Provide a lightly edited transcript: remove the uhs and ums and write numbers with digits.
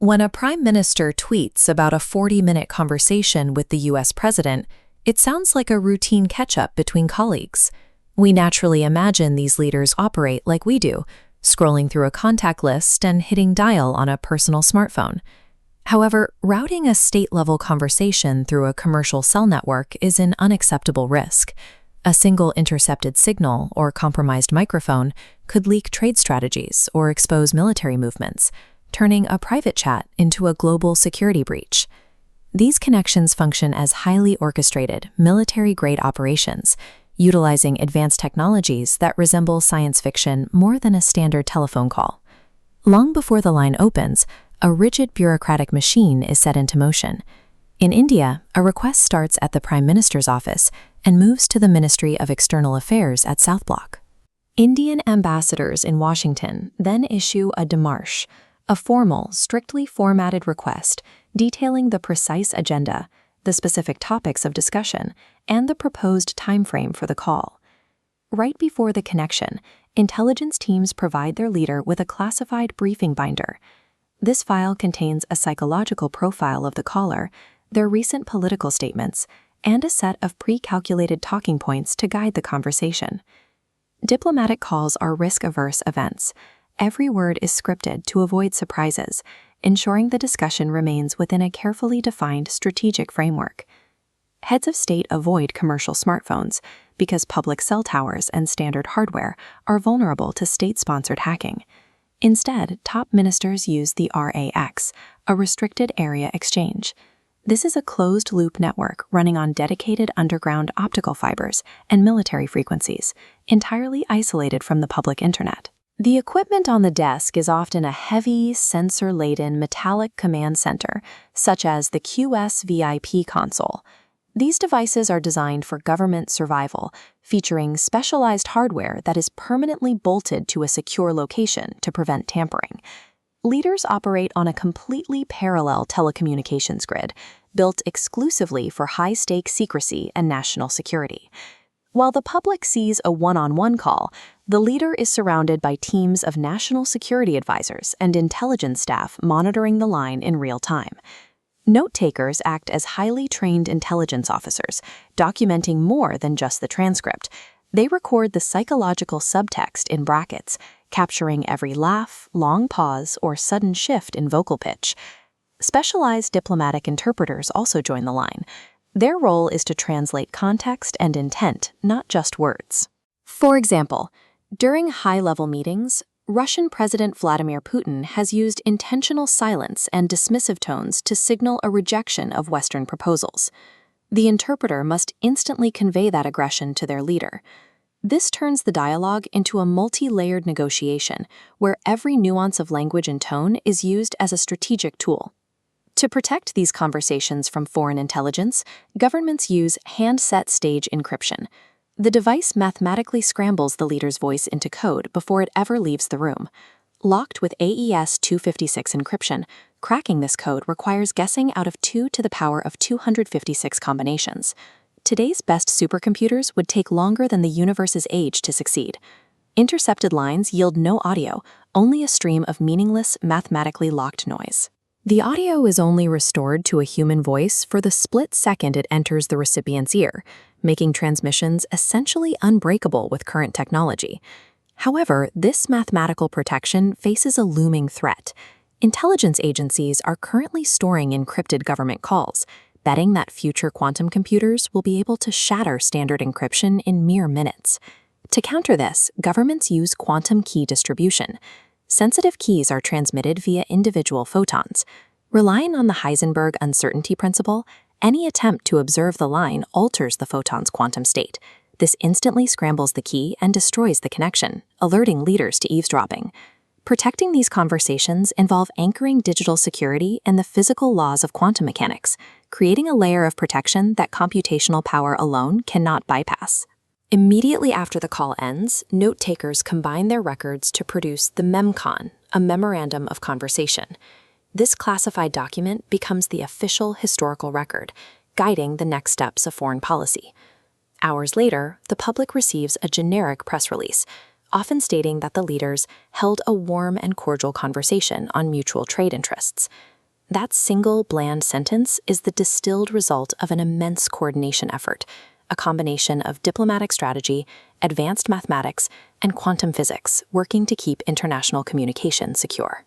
When a prime minister tweets about a 40-minute conversation with the US president, it sounds like a routine catch-up between colleagues. We naturally imagine these leaders operate like we do, scrolling through a contact list and hitting dial on a personal smartphone. However, routing a state-level conversation through a commercial cell network is an unacceptable risk. A single intercepted signal or compromised microphone could leak trade strategies or expose military movements, turning a private chat into a global security breach. These connections function as highly orchestrated, military-grade operations, utilizing advanced technologies that resemble science fiction more than a standard telephone call. Long before the line opens, a rigid bureaucratic machine is set into motion. In India, a request starts at the Prime Minister's office and moves to the Ministry of External Affairs at South Block. Indian ambassadors in Washington then issue a démarche, a formal, strictly formatted request detailing the precise agenda, the specific topics of discussion, and the proposed timeframe for the call. Right before the connection, intelligence teams provide their leader with a classified briefing binder. This file contains a psychological profile of the caller, their recent political statements, and a set of pre-calculated talking points to guide the conversation. Diplomatic calls are risk-averse events. Every word is scripted to avoid surprises, ensuring the discussion remains within a carefully defined strategic framework. Heads of state avoid commercial smartphones because public cell towers and standard hardware are vulnerable to state-sponsored hacking. Instead, top ministers use the RAX, a restricted area exchange. This is a closed-loop network running on dedicated underground optical fibers and military frequencies, entirely isolated from the public internet. The equipment on the desk is often a heavy, sensor-laden metallic command center, such as the QSVIP console. These devices are designed for government survival, featuring specialized hardware that is permanently bolted to a secure location to prevent tampering. Leaders operate on a completely parallel telecommunications grid, built exclusively for high-stake secrecy and national security. While the public sees a one-on-one call, the leader is surrounded by teams of national security advisors and intelligence staff monitoring the line in real time. Note-takers act as highly trained intelligence officers, documenting more than just the transcript. They record the psychological subtext in brackets, capturing every laugh, long pause, or sudden shift in vocal pitch. Specialized diplomatic interpreters also join the line. Their role is to translate context and intent, not just words. For example, during high-level meetings, Russian President Vladimir Putin has used intentional silence and dismissive tones to signal a rejection of Western proposals. The interpreter must instantly convey that aggression to their leader. This turns the dialogue into a multi-layered negotiation where every nuance of language and tone is used as a strategic tool. To protect these conversations from foreign intelligence, governments use handset stage encryption. The device mathematically scrambles the leader's voice into code before it ever leaves the room. Locked with AES 256 encryption, cracking this code requires guessing out of 2 to the power of 256 combinations. Today's best supercomputers would take longer than the universe's age to succeed. Intercepted lines yield no audio, only a stream of meaningless, mathematically locked noise. The audio is only restored to a human voice for the split second it enters the recipient's ear, making transmissions essentially unbreakable with current technology. However, this mathematical protection faces a looming threat. Intelligence agencies are currently storing encrypted government calls, betting that future quantum computers will be able to shatter standard encryption in mere minutes. To counter this, governments use quantum key distribution. Sensitive keys are transmitted via individual photons. Relying on the Heisenberg uncertainty principle, any attempt to observe the line alters the photon's quantum state. This instantly scrambles the key and destroys the connection, alerting leaders to eavesdropping. Protecting these conversations involve anchoring digital security in the physical laws of quantum mechanics, creating a layer of protection that computational power alone cannot bypass. Immediately after the call ends, note-takers combine their records to produce the MEMCON, a memorandum of conversation. This classified document becomes the official historical record, guiding the next steps of foreign policy. Hours later, the public receives a generic press release, often stating that the leaders held a warm and cordial conversation on mutual trade interests. That single, bland sentence is the distilled result of an immense coordination effort, a combination of diplomatic strategy, advanced mathematics, and quantum physics working to keep international communication secure.